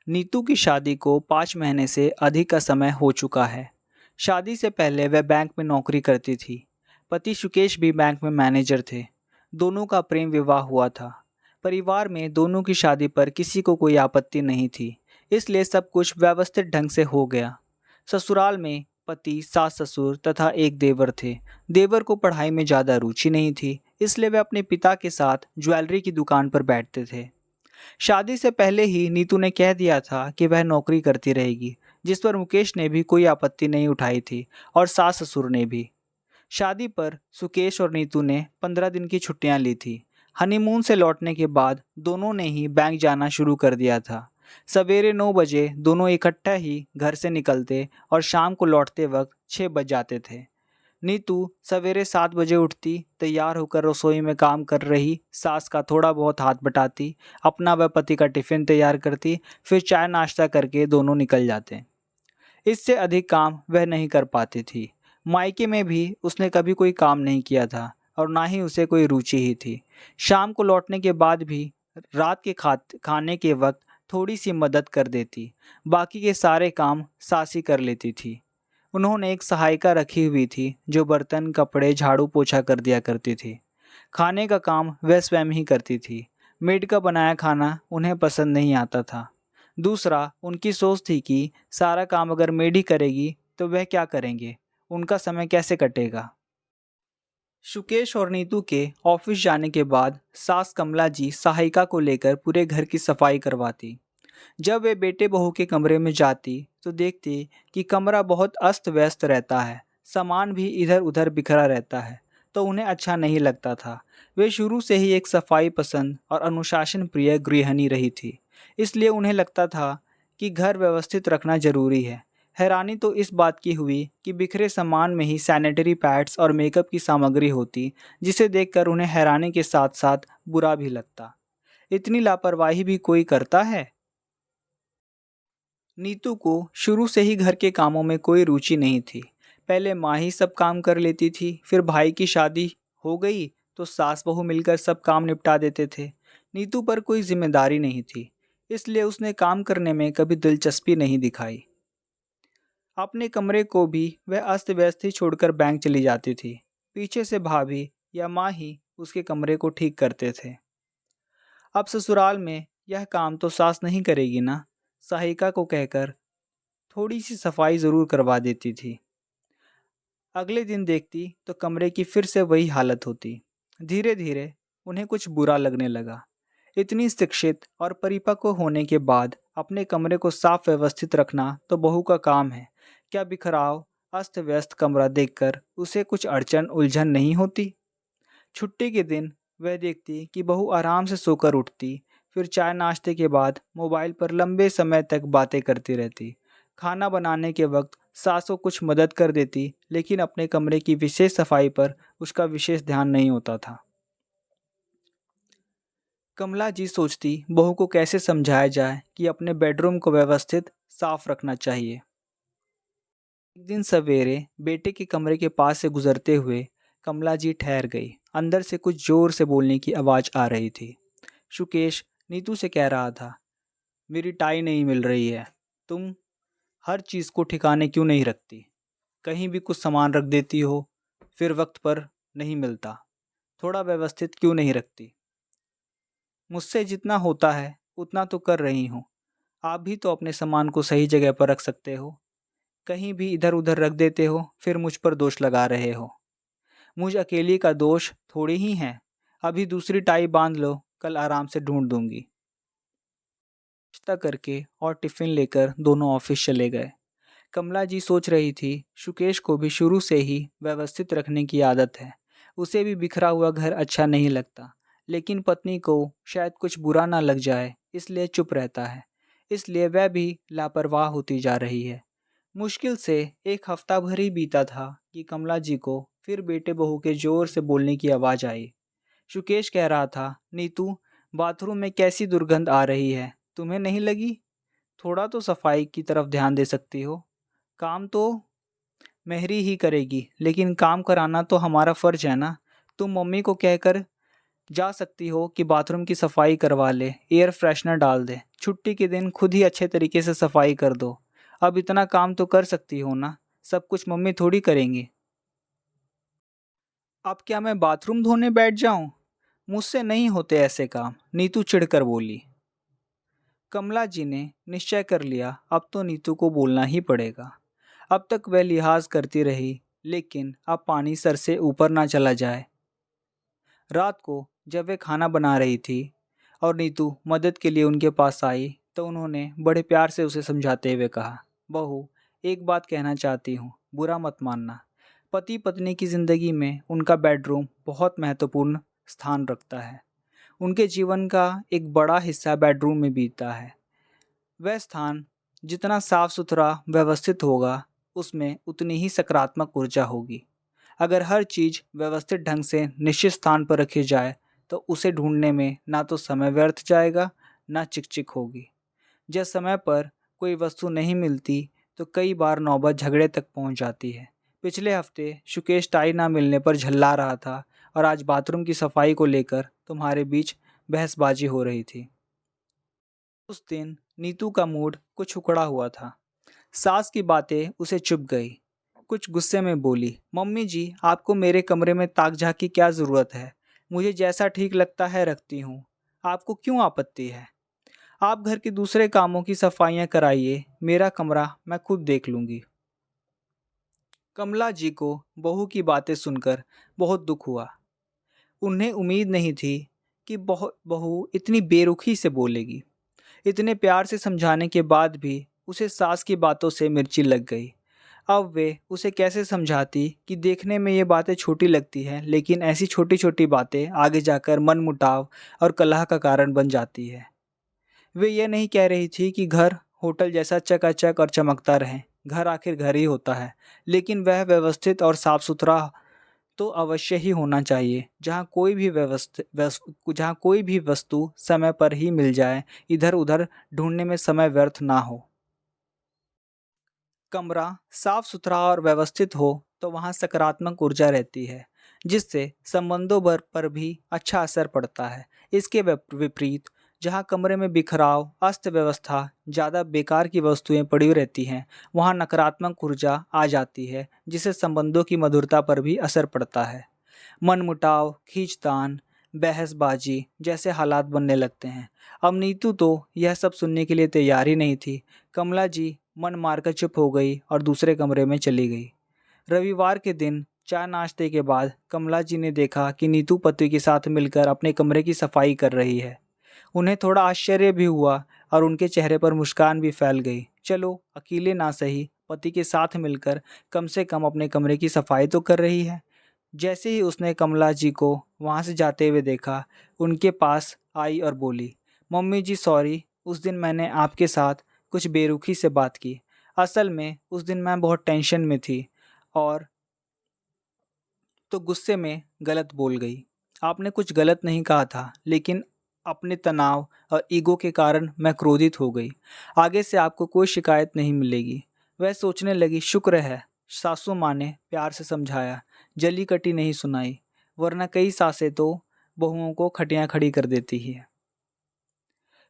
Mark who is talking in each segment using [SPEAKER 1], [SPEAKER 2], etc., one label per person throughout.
[SPEAKER 1] नीतू की शादी को 5 महीने से अधिक का समय हो चुका है। शादी से पहले वह बैंक में नौकरी करती थी। पति सुकेश भी बैंक में मैनेजर थे। दोनों का प्रेम विवाह हुआ था। परिवार में दोनों की शादी पर किसी को कोई आपत्ति नहीं थी, इसलिए सब कुछ व्यवस्थित ढंग से हो गया। ससुराल में पति, सास ससुर तथा एक देवर थे। देवर को पढ़ाई में ज़्यादा रुचि नहीं थी, इसलिए वे अपने पिता के साथ ज्वेलरी की दुकान पर बैठते थे। शादी से पहले ही नीतू ने कह दिया था कि वह नौकरी करती रहेगी, जिस पर मुकेश ने भी कोई आपत्ति नहीं उठाई थी और सास ससुर ने भी। शादी पर सुकेश और नीतू ने 15 दिन की छुट्टियां ली थी। हनीमून से लौटने के बाद दोनों ने ही बैंक जाना शुरू कर दिया था। सवेरे 9 बजे दोनों इकट्ठा ही घर से निकलते और शाम को लौटते वक्त 6 बज जाते थे। नीतू सवेरे 7 बजे उठती, तैयार होकर रसोई में काम कर रही सास का थोड़ा बहुत हाथ बटाती, अपना व पति का टिफ़िन तैयार करती, फिर चाय नाश्ता करके दोनों निकल जाते। इससे अधिक काम वह नहीं कर पाती थी। मायके में भी उसने कभी कोई काम नहीं किया था और ना ही उसे कोई रुचि ही थी। शाम को लौटने के बाद भी रात के खाने के वक्त थोड़ी सी मदद कर देती, बाकी के सारे काम सास ही कर लेती थी। उन्होंने एक सहायिका रखी हुई थी जो बर्तन, कपड़े, झाड़ू पोछा कर दिया करती थी। खाने का काम वह स्वयं ही करती थी। मेड का बनाया खाना उन्हें पसंद नहीं आता था। दूसरा, उनकी सोच थी कि सारा काम अगर मेड ही करेगी तो वह क्या करेंगे, उनका समय कैसे कटेगा। सुकेश और नीतू के ऑफिस जाने के बाद सास कमला जी सहायिका को लेकर पूरे घर की सफाई करवाती। जब वे बेटे बहू के कमरे में जाती तो देखती कि कमरा बहुत अस्त व्यस्त रहता है, सामान भी इधर उधर बिखरा रहता है, तो उन्हें अच्छा नहीं लगता था। वे शुरू से ही एक सफाई पसंद और अनुशासन प्रिय गृहिणी रही थी, इसलिए उन्हें लगता था कि घर व्यवस्थित रखना जरूरी है। हैरानी तो इस बात की हुई कि बिखरे सामान में ही सैनिटरी पैड्स और मेकअप की सामग्री होती, जिसे देखकर उन्हें हैरानी के साथ साथ बुरा भी लगता। इतनी लापरवाही भी कोई करता है। नीतू को शुरू से ही घर के कामों में कोई रुचि नहीं थी। पहले माँ ही सब काम कर लेती थी, फिर भाई की शादी हो गई तो सास बहू मिलकर सब काम निपटा देते थे। नीतू पर कोई जिम्मेदारी नहीं थी, इसलिए उसने काम करने में कभी दिलचस्पी नहीं दिखाई। अपने कमरे को भी वह अस्त व्यस्त ही छोड़कर बैंक चली जाती थी। पीछे से भाभी या माँ ही उसके कमरे को ठीक करते थे। अब ससुराल में यह काम तो सास नहीं करेगी ना, सहायिका को कहकर थोड़ी सी सफाई ज़रूर करवा देती थी। अगले दिन देखती तो कमरे की फिर से वही हालत होती। धीरे धीरे उन्हें कुछ बुरा लगने लगा। इतनी शिक्षित और परिपक्व होने के बाद अपने कमरे को साफ व्यवस्थित रखना तो बहू का काम है। क्या बिखराव, अस्त व्यस्त कमरा देखकर उसे कुछ अड़चन उलझन नहीं होती। छुट्टी के दिन वह देखती कि बहू आराम से सोकर उठती, फिर चाय नाश्ते के बाद मोबाइल पर लंबे समय तक बातें करती रहती। खाना बनाने के वक्त सास को कुछ मदद कर देती, लेकिन अपने कमरे की विशेष सफाई पर उसका विशेष ध्यान नहीं होता था। कमला जी सोचती बहू को कैसे समझाया जाए कि अपने बेडरूम को व्यवस्थित साफ रखना चाहिए। एक दिन सवेरे बेटे के कमरे के पास से गुजरते हुए कमला जी ठहर गई। अंदर से कुछ जोर से बोलने की आवाज़ आ रही थी। सुकेश नीतू से कह रहा था, मेरी टाई नहीं मिल रही है। तुम हर चीज़ को ठिकाने क्यों नहीं रखती? कहीं भी कुछ सामान रख देती हो, फिर वक्त पर नहीं मिलता। थोड़ा व्यवस्थित क्यों नहीं रखती? मुझसे जितना होता है उतना तो कर रही हूँ। आप भी तो अपने सामान को सही जगह पर रख सकते हो। कहीं भी इधर उधर रख देते हो, फिर मुझ पर दोष लगा रहे हो। मुझ अकेली का दोष थोड़ी ही है। अभी दूसरी टाई बांध लो, कल आराम से ढूंढ दूंगी। नाश्ता करके और टिफिन लेकर दोनों ऑफिस चले गए। कमला जी सोच रही थी सुकेश को भी शुरू से ही व्यवस्थित रखने की आदत है। उसे भी बिखरा हुआ घर अच्छा नहीं लगता, लेकिन पत्नी को शायद कुछ बुरा ना लग जाए इसलिए चुप रहता है। इसलिए वह भी लापरवाह होती जा रही है। मुश्किल से एक हफ्ता भर ही बीता था कि कमला जी को फिर बेटे बहू के जोर से बोलने की आवाज़ आई। सुकेश कह रहा था, नीतू, बाथरूम में कैसी दुर्गंध आ रही है, तुम्हें नहीं लगी? थोड़ा तो सफाई की तरफ ध्यान दे सकती हो। काम तो मेहरी ही करेगी, लेकिन काम कराना तो हमारा फ़र्ज है ना। तुम मम्मी को कहकर जा सकती हो कि बाथरूम की सफाई करवा ले, एयर फ्रेशनर डाल दे, छुट्टी के दिन खुद ही अच्छे तरीके से सफाई कर दो। अब इतना काम तो कर सकती हो ना, सब कुछ मम्मी थोड़ी करेंगी। अब क्या मैं बाथरूम धोने बैठ जाऊं? मुझसे नहीं होते ऐसे काम, नीतू चिढ़कर बोली। कमला जी ने निश्चय कर लिया, अब तो नीतू को बोलना ही पड़ेगा। अब तक वह लिहाज करती रही, लेकिन अब पानी सर से ऊपर ना चला जाए। रात को जब वे खाना बना रही थी और नीतू मदद के लिए उनके पास आई, तो उन्होंने बड़े प्यार से उसे समझाते हुए कहा, बहू, एक बात कहना चाहती हूँ, बुरा मत मानना। पति पत्नी की ज़िंदगी में उनका बेडरूम बहुत महत्वपूर्ण स्थान रखता है। उनके जीवन का एक बड़ा हिस्सा बेडरूम में बीतता है। वह स्थान जितना साफ सुथरा व्यवस्थित होगा, उसमें उतनी ही सकारात्मक ऊर्जा होगी। अगर हर चीज़ व्यवस्थित ढंग से निश्चित स्थान पर रखी जाए, तो उसे ढूंढने में ना तो समय व्यर्थ जाएगा, ना चिक-चिक होगी। जब समय पर कोई वस्तु नहीं मिलती, तो कई बार नौबत झगड़े तक पहुंच जाती है। पिछले हफ्ते शुकेश टाई ना मिलने पर झल्ला रहा था और आज बाथरूम की सफाई को लेकर तुम्हारे बीच बहसबाजी हो रही थी। उस दिन नीतू का मूड कुछ उखड़ा हुआ था। सास की बातें उसे चुभ गई। कुछ गुस्से में बोली, मम्मी जी, आपको मेरे कमरे में ताक झांक की क्या ज़रूरत है? मुझे जैसा ठीक लगता है रखती हूँ। आपको क्यों आपत्ति है? आप घर के दूसरे कामों की सफाइयाँ कराइए, मेरा कमरा मैं खुद देख लूँगी। कमला जी को बहू की बातें सुनकर बहुत दुख हुआ। उन्हें उम्मीद नहीं थी कि बहू इतनी बेरुखी से बोलेगी। इतने प्यार से समझाने के बाद भी उसे सास की बातों से मिर्ची लग गई। अब वे उसे कैसे समझाती कि देखने में ये बातें छोटी लगती हैं, लेकिन ऐसी छोटी छोटी बातें आगे जाकर मनमुटाव और कलह का कारण बन जाती है। वे ये नहीं कह रही थी कि घर होटल जैसा चकाचक और चमकता रहे। घर आखिर घर ही होता है, लेकिन वह व्यवस्थित और साफ सुथरा तो अवश्य ही होना चाहिए, जहाँ कोई भी वस्तु समय पर ही मिल जाए, इधर उधर ढूंढने में समय व्यर्थ ना हो। कमरा साफ सुथरा और व्यवस्थित हो तो वहाँ सकारात्मक ऊर्जा रहती है, जिससे संबंधों पर भी अच्छा असर पड़ता है। इसके विपरीत जहाँ कमरे में बिखराव, अस्त व्यवस्था, ज़्यादा बेकार की वस्तुएं पड़ी रहती हैं, वहाँ नकारात्मक ऊर्जा आ जाती है, जिससे संबंधों की मधुरता पर भी असर पड़ता है। मनमुटाव, खींचतान, बहसबाजी जैसे हालात बनने लगते हैं। अब नीतू तो यह सब सुनने के लिए तैयार ही नहीं थी। कमला जी मन मारकर चुप हो गई और दूसरे कमरे में चली गई। रविवार के दिन चाय नाश्ते के बाद कमला जी ने देखा कि नीतू पति के साथ मिलकर अपने कमरे की सफाई कर रही है। उन्हें थोड़ा आश्चर्य भी हुआ और उनके चेहरे पर मुस्कान भी फैल गई। चलो, अकेले ना सही, पति के साथ मिलकर कम से कम अपने कमरे की सफाई तो कर रही है। जैसे ही उसने कमला जी को वहाँ से जाते हुए देखा, उनके पास आई और बोली, मम्मी जी सॉरी, उस दिन मैंने आपके साथ कुछ बेरुखी से बात की। असल में उस दिन मैं बहुत टेंशन में थी और तो गुस्से में गलत बोल गई। आपने कुछ गलत नहीं कहा था, लेकिन अपने तनाव और ईगो के कारण मैं क्रोधित हो गई। आगे से आपको कोई शिकायत नहीं मिलेगी। वह सोचने लगी, शुक्र है सासू माँ ने प्यार से समझाया, जली कटी नहीं सुनाई, वरना कई सासें तो बहुओं को खटियाँ खड़ी कर देती है।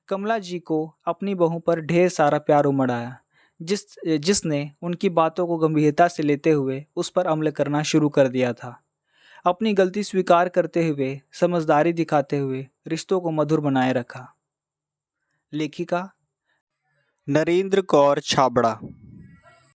[SPEAKER 1] कमला जी को अपनी बहू पर ढेर सारा प्यार उमड़ आया, जिसने उनकी बातों को गंभीरता से लेते हुए उस पर अमल करना शुरू कर दिया था। अपनी गलती स्वीकार करते हुए, समझदारी दिखाते हुए रिश्तों को मधुर बनाए रखा। लेखिका नरेंद्र कौर छाबड़ा।